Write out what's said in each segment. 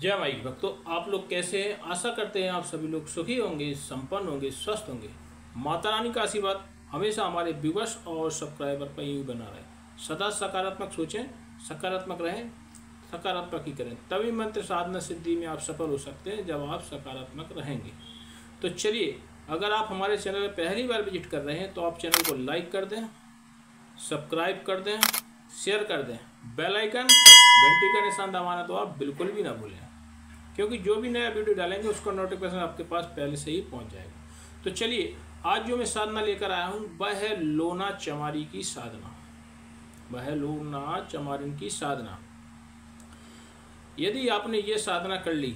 जय माई भक्तों, आप लोग कैसे हैं? आशा करते हैं आप सभी लोग सुखी होंगे, संपन्न होंगे, स्वस्थ होंगे। माता रानी का आशीर्वाद हमेशा हमारे व्यूवर्स और सब्सक्राइबर पर यूँ बना रहे। सदा सकारात्मक सोचें, सकारात्मक रहें, सकारात्मक ही करें। तभी मंत्र साधना सिद्धि में आप सफल हो सकते हैं जब आप सकारात्मक रहेंगे। तो चलिए, अगर आप हमारे चैनल पर पहली बार विजिट कर रहे हैं तो आप चैनल को लाइक कर दें, सब्सक्राइब कर दें, शेयर कर दें, बेल आइकन घंटी का निशान दबाना तो आप बिल्कुल भी ना भूलें, क्योंकि जो भी नया वीडियो डालेंगे उसका नोटिफिकेशन आपके पास पहले से ही पहुंच जाएगा। तो चलिए, आज जो मैं साधना लेकर आया हूं वह है लोना चमारी की साधना। वह है लोना चमारी की साधना। यदि आपने ये साधना कर ली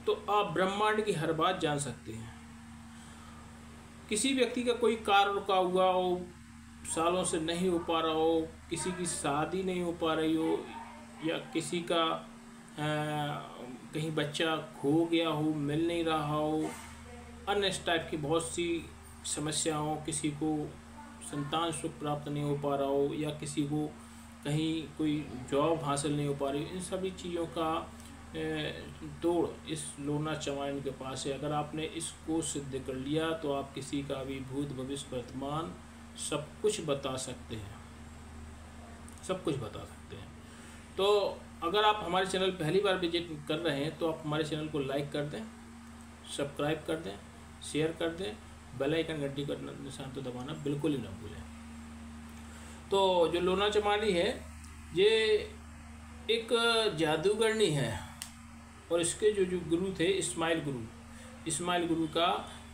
तो आप ब्रह्मांड की हर बात जान सकते हैं। किसी व्यक्ति का कोई कार्य रुका हुआ हो, सालों से नहीं हो पा रहा हो, किसी की शादी नहीं हो पा रही हो, या किसी का कहीं बच्चा खो गया हो, मिल नहीं रहा हो, अन्य इस टाइप की बहुत सी समस्या हो, किसी को संतान सुख प्राप्त नहीं हो पा रहा हो, या किसी को कहीं कोई जॉब हासिल नहीं हो पा रही, इन सभी चीज़ों का तोड़ इस लोना चमारी के पास है। अगर आपने इसको सिद्ध कर लिया तो आप किसी का भी भूत भविष्य वर्तमान सब कुछ बता सकते हैं, सब कुछ बता सकते हैं। तो अगर आप हमारे चैनल पहली बार विजिट कर रहे हैं तो आप हमारे चैनल को लाइक कर दें, सब्सक्राइब कर दें, शेयर कर दें, बेल आइकन घंटी का निशान तो दबाना बिल्कुल ही ना भूलें। तो जो लोना चमारी है ये एक जादूगरनी है, और इसके जो गुरु थे इस्माइल गुरु का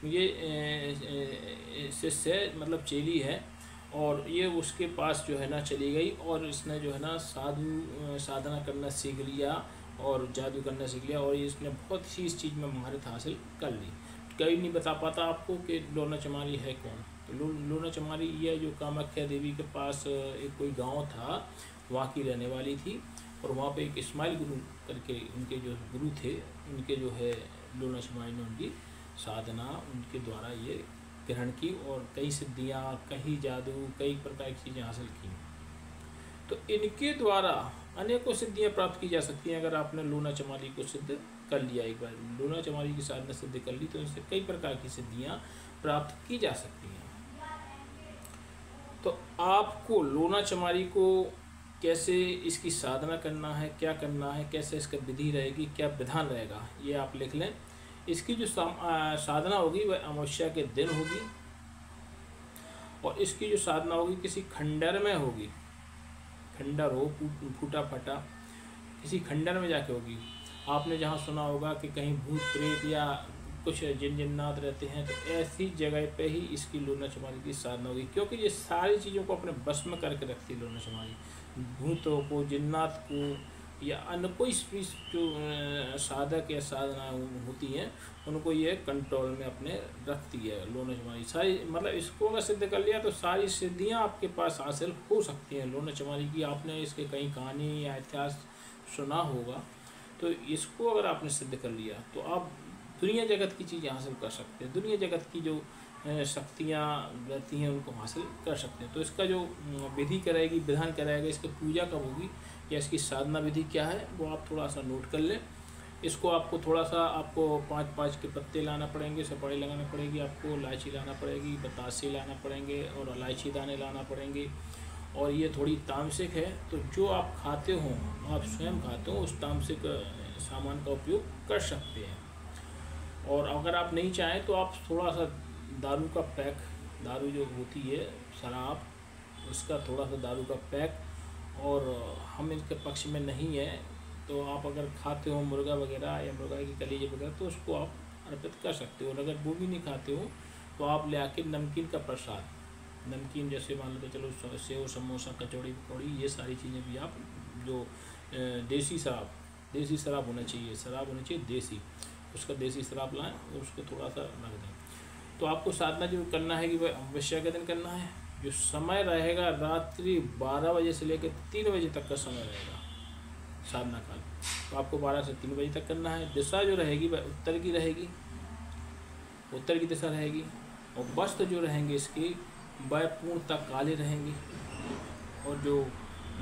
ये शिष्य मतलब चेली है, और ये उसके पास जो है ना चली गई, और इसने जो है ना साधना करना सीख लिया और जादू करना सीख लिया, और इसने बहुत सी इस चीज़ में महारत हासिल कर ली। कभी नहीं बता पाता आपको कि लोना चमारी है कौन। तो लोना चमारी ये जो कामाख्या देवी के पास एक कोई गांव था, वहाँ की रहने वाली थी, और वहाँ पे एक इस्माइल गुरु करके उनके जो गुरु थे, उनके जो है लोना चमारी ने उनकी साधना उनके द्वारा ये ग्रहण की, और कई सिद्धियाँ, कई जादू, कई प्रकार की चीज़ें हासिल की। तो इनके द्वारा अनेकों सिद्धियाँ प्राप्त की जा सकती हैं। अगर आपने लोना चमारी को सिद्ध कर लिया, एक बार लोना चमारी की साधना सिद्ध कर ली तो इनसे कई प्रकार की सिद्धियाँ प्राप्त की जा सकती हैं। तो आपको लोना चमारी को कैसे इसकी साधना करना है, क्या करना है, कैसे इसका विधि रहेगी, क्या विधान रहेगा, ये आप लिख लें। इसकी जो साधना होगी वह अमावस्या के दिन होगी, और इसकी जो साधना होगी किसी खंडर में होगी। खंडर हो, फूटा फटा किसी खंडर में जाके होगी। आपने जहाँ सुना होगा कि कहीं भूत प्रेत या कुछ जिन जिन्नात रहते हैं, तो ऐसी जगह पे ही इसकी लोना चमारी की साधना होगी, क्योंकि ये सारी चीज़ों को अपने बस में करके रखती है लोना चमारी। भूतों को, जिन्नात को, या अन्य कोई भी जो साधक या साधना होती हैं उनको ये कंट्रोल में अपने रखती है लोना चमारी। सारी मतलब इसको अगर सिद्ध कर लिया तो सारी सिद्धियां आपके पास हासिल हो सकती हैं लोना चमारी की। आपने इसके कहीं कहानी या इतिहास सुना होगा, तो इसको अगर आपने सिद्ध कर लिया तो आप दुनिया जगत की चीज़ें हासिल कर सकते हैं। दुनिया जगत की जो शक्तियाँ रहती हैं उनको हासिल कर सकते हैं। तो इसका जो विधि कराएगी, विधान कराएगा, इसकी पूजा कब होगी या इसकी साधना विधि क्या है वो आप थोड़ा सा नोट कर लें। इसको आपको थोड़ा सा 5 के पत्ते लाना पड़ेंगे, सुपारी लगाना पड़ेगी, आपको इलायची लाना पड़ेगी, बतासे लाना पड़ेंगे, और इलायची दाने लाना पड़ेंगे। और ये थोड़ी तामसिक है, तो जो आप खाते हो, आप स्वयं खाते हो, उस तामसिक सामान का उपयोग कर सकते हैं। और अगर आप नहीं चाहें तो आप थोड़ा सा दारू का पैक, दारू जो होती है शराब, उसका थोड़ा सा दारू का पैक, और हम इनके पक्ष में नहीं है तो आप अगर खाते हो मुर्गा वगैरह या मुर्गा की कलीजे वगैरह तो उसको आप अर्पित कर सकते हो। और अगर वो भी नहीं खाते हो तो आप ले आके नमकीन का प्रसाद, नमकीन जैसे मान लो चलो सेव, समोसा, कचौड़ी, पकौड़ी, ये सारी चीज़ें भी आप जो देसी शराब होना चाहिए, शराब होनी चाहिए देसी, उसका देसी शराब लाएं और उसको थोड़ा सा रख दें। तो आपको साधना जो करना है कि वह अमावस्या के दिन करना है। जो समय रहेगा रात्रि 12 बजे से लेकर 3 बजे तक का समय रहेगा साधना काल। तो आपको 12 से 3 बजे तक करना है। दिशा जो रहेगी वह उत्तर की रहेगी, उत्तर की दिशा रहेगी, और वस्त्र जो रहेंगे इसकी वह पूर्णतः काले रहेंगे, और जो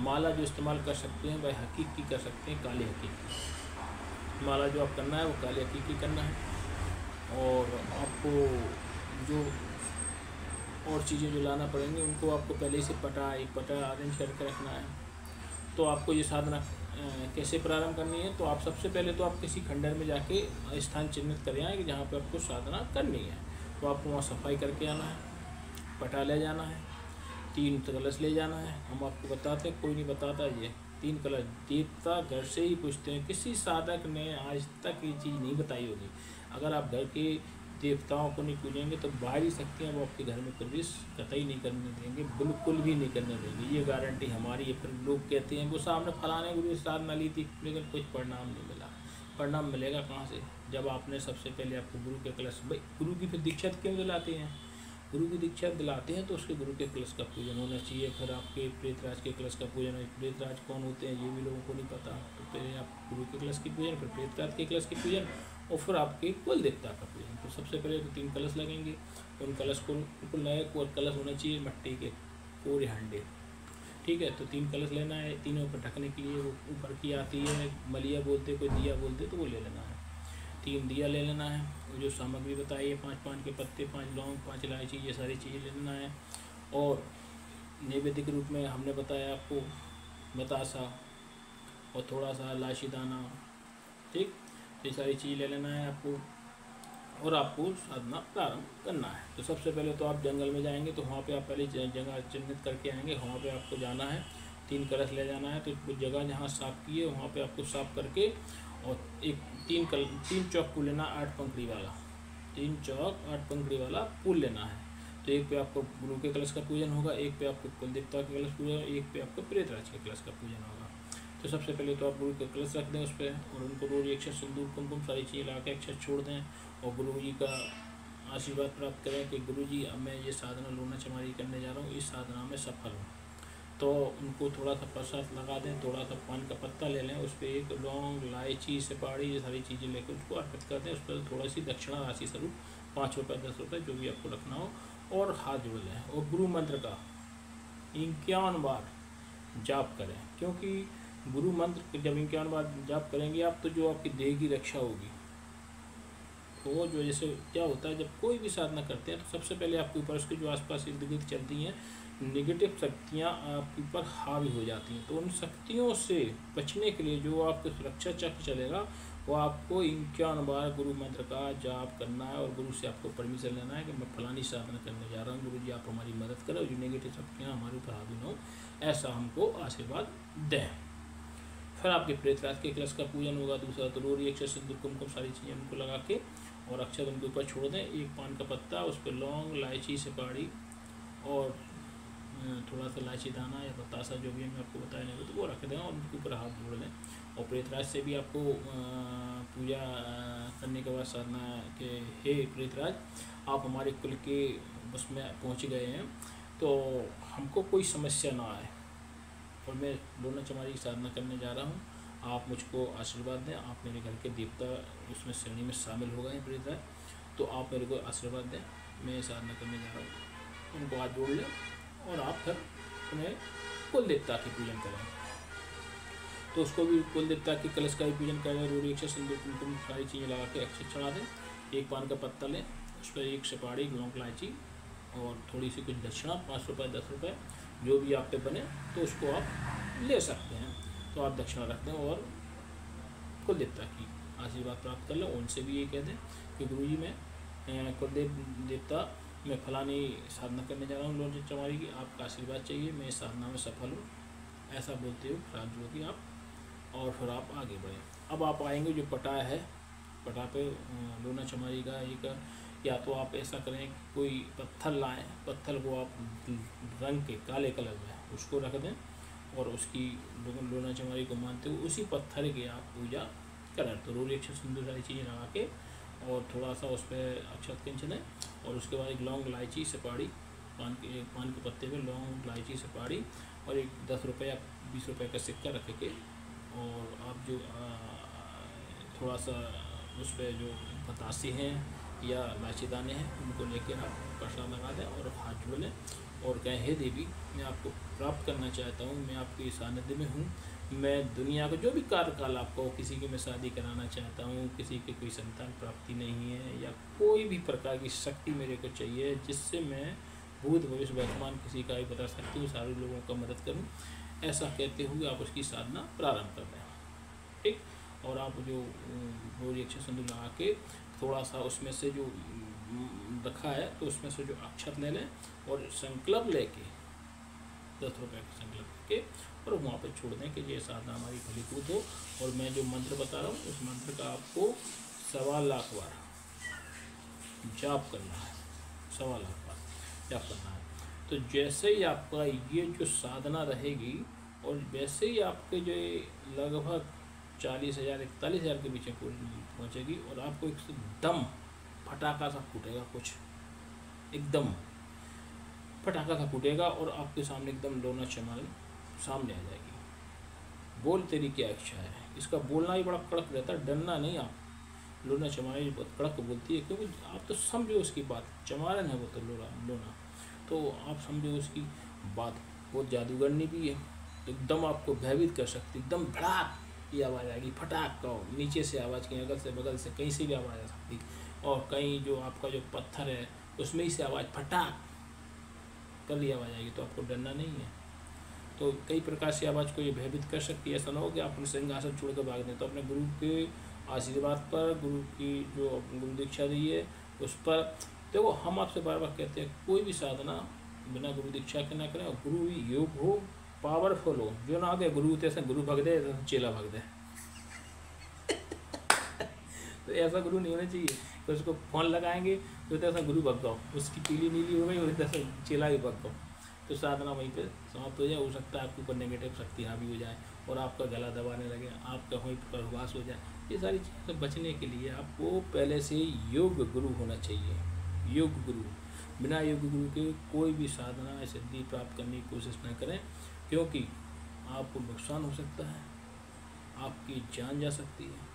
माला जो इस्तेमाल कर सकते हैं वह हकीक की कर सकते हैं, काले हकीक की। माला जो आप करना है वो काले हकीक की करना है। और आपको जो और चीज़ें जो लाना पड़ेंगी उनको आपको पहले से एक पटा अरेंज करके रखना है। तो आपको ये साधना कैसे प्रारंभ करनी है, तो आप सबसे पहले तो आप किसी खंडर में जाके स्थान चिन्हित कर आए कि जहाँ पे आपको साधना करनी है। तो आपको वहाँ सफाई करके आना है, पटा ले जाना है, 3 कलश ले जाना है। हम आपको बताते हैं, कोई नहीं बताता ये 3 कलश। देवता घर से ही पूछते हैं, किसी साधक ने आज तक ये चीज़ नहीं बताई होगी। अगर आप घर के देवताओं को नहीं पूजेंगे तो बाहरी शक्तियाँ वो आपके घर में प्रवेश कतई नहीं करने देंगे, बिल्कुल भी नहीं करने देंगे। ये गारंटी हमारी है। फिर लोग कहते हैं वो सामने फलाने गुरु से साधना ली थी लेकिन कुछ परिणाम नहीं मिला। परिणाम मिलेगा कहाँ से, जब आपने सबसे पहले आपको गुरु के कलश, भाई गुरु की फिर दीक्षा क्यों दिलाते हैं, गुरु की दीक्षा दिलाते हैं तो उसके गुरु के कलश का पूजन होना चाहिए। फिर आपके प्रेतराज के कलश का पूजन है। प्रेतराज कौन होते हैं ये भी लोगों को नहीं पता। तो पहले आप गुरु के कलश की पूजन, फिर प्रेतराज के कलश की पूजन, और फिर आपके कुल देवता का पूजन। तो सबसे पहले तो 3 कलश लगेंगे। उन कलश को बिल्कुल नए कलश होना चाहिए, मिट्टी के कोरे हांडे, ठीक है। तो 3 कलश लेना है। तीनों पर ढकने के लिए वो ऊपर की आती है, मलिया बोलते, कोई दिया बोलते, तो वो ले लेना है। 3 दिया ले लेना है। वो जो सामग्री बताई है, 5 पान के पत्ते, 5 लौंग, 5 इलायची, ये सारी चीज़ें ले लेना है। और नैवेद्य के रूप में हमने बताया आपको बतासा और थोड़ा सा इलायची दाना, ठीक। ये सारी चीज़ ले लेना है आपको और आपको साधना प्रारंभ करना है। तो सबसे पहले तो आप जंगल में जाएंगे तो वहाँ पे आप पहले जगह चिन्हित करके आएंगे, वहाँ पे आपको जाना है। 3 कलश ले जाना है। तो कुछ जगह जहाँ साफ़ की है वहाँ पे आपको साफ़ करके और 3 चौक पुल लेना, 8 पंखड़ी वाला, 3 चौक 8 पंखड़ी वाला पुल लेना है। तो एक पे आपको गुरु के कलश का पूजन होगा, एक पे आपको कुल देवता के कलश पूजन, एक पे आपको प्रेतराज के कलश का पूजन होगा। तो सबसे पहले तो आप गुरु के कलश रख दें उस पर और उनको रोज अक्षर, सिंदूर, कुमकुम सारी चीज़ें ला के अक्षर छोड़ दें और गुरु जी का आशीर्वाद प्राप्त करें कि गुरु जी अब मैं ये साधना लूना चमारी करने जा रहा हूँ, इस साधना में सफल हूँ। तो उनको थोड़ा सा प्रसाद लगा दें, थोड़ा सा पान का पत्ता ले लें, उस पर 1 लौंग, इलायची, सुपारी, ये सारी चीज़ें लेकर उसको अर्पित कर दें। उस पर थोड़ा सी दक्षिणा राशि स्वरूप 5 रुपये, 10 रुपये, जो भी आपको रखना हो, और हाथ जोड़ लें और गुरु मंत्र का 51 बार जाप करें। क्योंकि गुरु मंत्र जब 51 बार जाप करेंगे आप, तो जो आपकी देह की रक्षा होगी, तो जो जैसे क्या होता है जब कोई भी साधना करते हैं तो सबसे पहले आपके ऊपर उसके जो आसपास इर्द गिर्द चलती हैं नेगेटिव शक्तियाँ आपके ऊपर हावी हो जाती हैं। तो उन शक्तियों से बचने के लिए जो आपको सुरक्षा चक्र चलेगा वो आपको 51 बार गुरु मंत्र का जाप करना है और गुरु से आपको परमिशन लेना है कि मैं फलानी साधना करने जा रहा हूँ, गुरु जी आप हमारी मदद करो, जो नेगेटिव शक्तियाँ हमारे ऊपर हावी न हो, ऐसा हमको आशीर्वाद दें। फिर आपके प्रेतराज के कलश का पूजन होगा। दूसरा तो रोरी, अक्षर, सिंदूर, कुमकुम सारी चीज़ें उनको लगा के और अक्षर उनके ऊपर छोड़ दें। 1 पान का पत्ता, उस पर लौंग, इलायची, सुपारी और थोड़ा सा इलायची दाना या बतासा, जो भी हमने आपको बताया नहीं तो वो रख दें और उनके ऊपर हाथ जोड़ दें। और प्रेतराज से भी आपको पूजा करने के बाद साधना के, हे प्रेतराज आप हमारे कुल के उसमें पहुँच गए हैं, तो हमको कोई समस्या ना आए और मैं लोना चमारी की साधना करने जा रहा हूँ, आप मुझको आशीर्वाद दें। आप मेरे घर के देवता उसमें श्रेणी में शामिल हो गए हैं प्रेतराज, तो आप मेरे को आशीर्वाद दें, मैं साधना करने जा रहा हूँ। उनको हाथ जोड़ लें और आप फिर उन्हें कुल देवता की पूजन करें। तो उसको भी कुल देवता के कलश का भी पूजन करें। रोड़ी, अक्षर, सिंदूर, कुमकुम सारी चीज़ें लगा के अक्षर चढ़ा दें। 1 पान का पत्ता लें, उस पर 1 सुपारी, लौंग, इलायची और थोड़ी सी कुछ दक्षिणा, 5 रुपये, 10 रुपये, जो भी आप पे बने तो उसको आप ले सकते हैं। तो आप दक्षिणा रख दें और कुल देवता की आशीर्वाद प्राप्त कर लें। उनसे भी ये कह दें कि गुरु जी मैं कुल देवता मैं फलानी साधना करने जा रहा हूँ लोना चमारी की, आपका आशीर्वाद चाहिए, मैं इस साधना में सफल हूँ, ऐसा बोलते हुए हाथ जोड़ के आप और फिर आप आगे बढ़ें। अब आप आएंगे जो पटा है, पटा पे लोना चमारी का एक, या तो आप ऐसा करें कोई पत्थर लाएं, पत्थर को आप रंग के काले कलर में उसको रख दें और उसकी लोना चमारी को मानते हुए उसी पत्थर की आप पूजा करें। तो रोली, अक्षर, सिंदूर सारी चीज़ें लगा के और थोड़ा सा उस पर अक्षत खींचें और उसके बाद 1 लौंग, इलायची, सुपारी, पान के पत्ते पे लौंग, इलायची, सुपारी और 10 रुपये या 20 रुपये का सिक्का रख के और आप जो थोड़ा सा उस पर जो बतासे हैं या इलायची दाने हैं उनको लेकर आप प्रसाद लगा दें और हाथ जोड़ लें और कहें हे देवी, मैं आपको प्राप्त करना चाहता हूँ, मैं आपके सानिध्य में हूँ, मैं दुनिया का जो भी कार्यकाल आपका हो, किसी की मैं शादी कराना चाहता हूँ, किसी की कोई संतान प्राप्ति नहीं है, या कोई भी प्रकार की शक्ति मेरे को चाहिए जिससे मैं भूत भविष्य वर्तमान किसी का भी बता सकती हूँ, सारे लोगों का मदद करूँ, ऐसा कहते हुए आप उसकी साधना प्रारंभ कर दें। ठीक। और आप जो रोज अक्षर सिंदूर लगा के थोड़ा सा उसमें से जो रखा है तो उसमें से जो अक्षत ले लें और संकल्प लेके 10 रुपये का संकल्प लेके और वहाँ पे छोड़ दें कि ये साधना हमारी फलीभूत हो। और मैं जो मंत्र बता रहा हूँ उस मंत्र का आपको 1.25 लाख बार जाप करना है, 1.25 लाख बार जाप करना है। तो जैसे ही आपका ये जो साधना रहेगी और वैसे ही आपके जो लगभग 40,000 41,000 के बीच पहुँचेगी और आपको एकदम फटाका सा फूटेगा, कुछ एकदम फटाका सा फूटेगा और आपके सामने एकदम लोना चमारी सामने आ जाएगी। बोल तेरी क्या इच्छा है, इसका बोलना ही बड़ा कड़क रहता है, डरना नहीं। आप लोना चमारी बहुत कड़क बोलती है क्योंकि आप तो समझो उसकी बात, चमारन है वो तो लोना, तो आप समझो उसकी बात। बहुत जादूगरनी भी है, तो एकदम आपको भयभीत कर सकती, एकदम धड़ाक की आवाज़ आएगी, फटाक का नीचे से आवाज़, कहीं अगल से बगल से कहीं से भी आवाज़ आ सकती, और कहीं जो आपका जो पत्थर है उसमें ही से आवाज़ फटाक कर ही आवाज़ आएगी, तो आपको डरना नहीं है। तो कई प्रकार से आवाज़ को ये भयभीत कर सकती है। ऐसा ना हो कि आप अपने सिंहासन छोड़ कर भाग दें, तो अपने गुरु के आशीर्वाद पर, गुरु की जो गुरु दीक्षा दी है उस पर देखो। हम आपसे बार बार कहते हैं कोई भी साधना बिना गुरु दीक्षा के ना करें, और गुरु योग हो, पावरफुल हो, जो ना आगे गुरु तैसे गुरु भग दे चेला भग दे तो ऐसा गुरु नहीं होना चाहिए। तो उसको फोन लगाएंगे तो ऐसा गुरु भग जाओ, उसकी पीली नीली हो गई और ऐसा चेला भी भग जाओ, तो साधना वहीं पे समाप्त हो जाए। हो सकता है आपके ऊपर नेगेटिव शक्ति हावी हो जाए और आपका गला दबाने लगे, आपका वहीं पर उपवास हो जाए। ये सारी चीज़ें बचने के लिए आपको पहले से योग गुरु होना चाहिए। योग गुरु, बिना योग गुरु के कोई भी साधना सिद्धि प्राप्त करने की कोशिश न करें, क्योंकि आपको नुकसान हो सकता है, आपकी जान जा सकती है।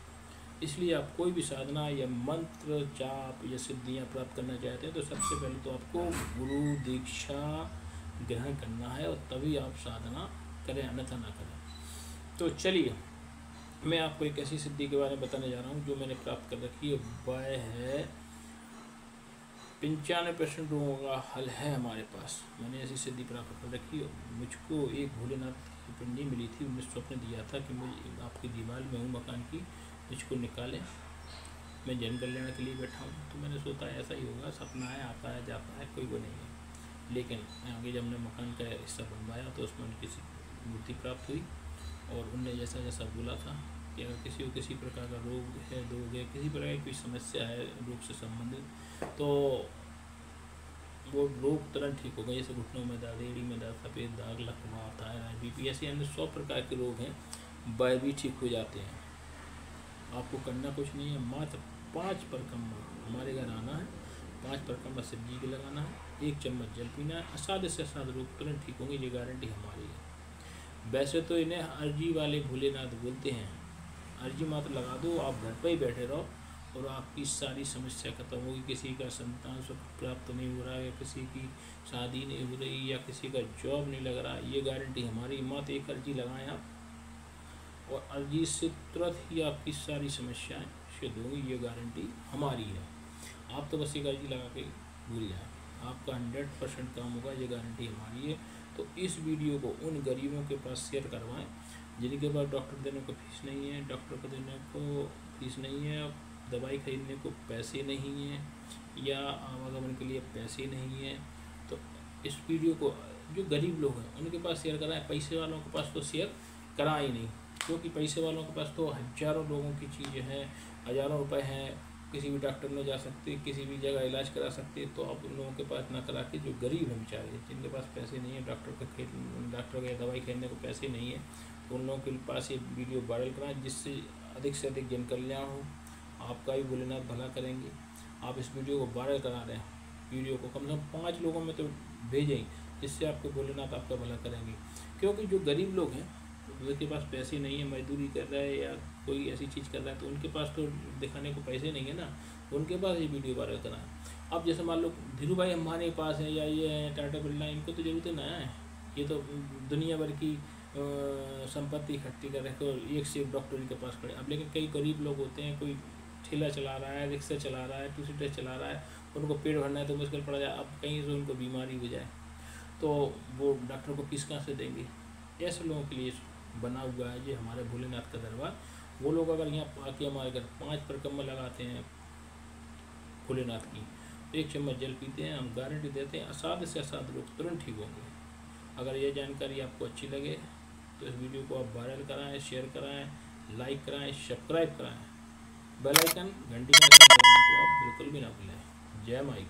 इसलिए आप कोई भी साधना या मंत्र जाप या सिद्धियाँ प्राप्त करना चाहते हैं तो सबसे पहले तो आपको गुरु दीक्षा ग्रहण करना है और तभी आप साधना करें, अन्यथा ना करें। तो चलिए मैं आपको एक ऐसी सिद्धि के बारे में बताने जा रहा हूँ जो मैंने प्राप्त कर रखी है। वह है 95% लोगों का हल है हमारे पास। मैंने ऐसी सिद्धि प्राप्त कर रखी है। मुझको एक भोलेनाथ की पिंडी मिली थी, उन्होंने स्वप्न दिया था कि मुझे आपकी दीवार में हूँ मकान की, मुझको निकालें, मैं जन कल्याण के लिए बैठा हूँ। तो मैंने सोचा ऐसा ही होगा, सपना है, आता है जाता है, कोई वो नहीं है। लेकिन आगे जब हमने मकान का हिस्सा बनवाया तो उसमें उनकी मूर्ति प्राप्त हुई और उनने जैसा जैसा बोला था कि अगर किसी को किसी प्रकार का रोग है, दोग है, किसी प्रकार की कोई समस्या है रोग से संबंधित, तो वो रोग तुरंत ठीक हो गए। जैसे घुटनों में दर्द, एड़ी में दर्द, सफ़ेद दाग, लकवा, थायराइड, बीपी, ऐसे अन्य 100 प्रकार के रोग हैं, वह भी ठीक हो जाते हैं। आपको करना कुछ नहीं है, मात्र 5 परकम्मा हमारे घर आना है, 5 परकम्मा शिव जी के लगाना है, 1 चम्मच जल पीना है, सादे से सादे रोग तुरंत ठीक होंगे, ये गारंटी हमारी है। वैसे तो इन्हें अर्जी वाले भोलेनाथ बोलते हैं, अर्जी मात्र लगा दो, आप घर पर ही बैठे रहो और आपकी सारी समस्या खत्म होगी। किसी का संतान सुख प्राप्त नहीं हो रहा है, किसी की शादी नहीं हो रही, या किसी का जॉब नहीं लग रहा, ये गारंटी हमारी। मात्र एक अर्जी लगाएं आप और अर्जी से तुरंत ही आपकी सारी समस्याएं सिद्ध होंगी, ये गारंटी हमारी है। आप तो बस एक अर्जी लगा के भूल जाएं, आपका 100% काम होगा, ये गारंटी हमारी है। तो इस वीडियो को उन गरीबों के पास शेयर करवाएं जिनके पास डॉक्टर देने को फीस नहीं है, डॉक्टर को देने को फीस नहीं है, दवाई खरीदने को पैसे नहीं हैं, या आवागमन के लिए पैसे नहीं हैं। तो इस वीडियो को जो गरीब लोग हैं उनके पास शेयर कराएं, पैसे वालों के पास तो शेयर करा ही नहीं, क्योंकि पैसे वालों के पास तो हज़ारों लोगों की चीज़ें हैं, हज़ारों रुपए हैं, किसी भी डॉक्टर में जा सकते, किसी भी जगह इलाज करा सकते। तो आप उन लोगों के पास ना करा के जो गरीब हैं बेचारे, जिनके पास पैसे नहीं है, डॉक्टर का दवाई खरीदने को पैसे नहीं है, तो उन लोगों के पास ये वीडियो वायरल कराएं जिससे अधिक से अधिक जन कल्याण हो, आपका भी भोलेनाथ भला करेंगे। आप इस वीडियो को वायरल करा रहे हैं, वीडियो को कम से कम 5 लोगों में तो भेजें, जिससे आपके भोलेनाथ आपका भला करेंगे। क्योंकि जो गरीब लोग हैं जिसके पास पैसे नहीं है, मजदूरी कर रहा है या कोई ऐसी चीज़ कर रहा है, तो उनके पास तो दिखाने को पैसे नहीं है ना, उनके पास ये वीडियो वायरल करना है। अब जैसे मान लो धीरू भाई अंबानी के पास है या ये है टाटा बिरला, इनको तो जरूरत ना है, ये तो दुनिया भर की संपत्ति इकट्ठी कर रखे और एक से एक डॉक्टर के पास खड़े। अब लेकिन कई गरीब लोग होते हैं, कोई ठेला चला रहा है, रिक्शा चला रहा है, टू सीटर चला रहा है, उनको पेट भरना है तो मुश्किल पड़ जाए, अब कहीं से उनको बीमारी हो जाए तो वो डॉक्टर को फीस कहाँ से देंगे। ऐसे लोगों के लिए बना हुआ है ये हमारे भोलेनाथ का दरबार। वो लोग अगर यहाँ आके हमारे घर 5 परिक्रमा लगाते हैं भोलेनाथ की, तो 1 चम्मच जल पीते हैं, हम गारंटी देते हैं असाध्य से असाध्य लोग तुरंत ठीक होंगे। अगर ये जानकारी आपको अच्छी लगे तो इस वीडियो को आप वायरल कराएं, शेयर कराएं, लाइक कराएं, सब्सक्राइब कराएं, बेल आइकन घंटी का निशान दबाना तो आप बिल्कुल भी ना भूलें। जय माई।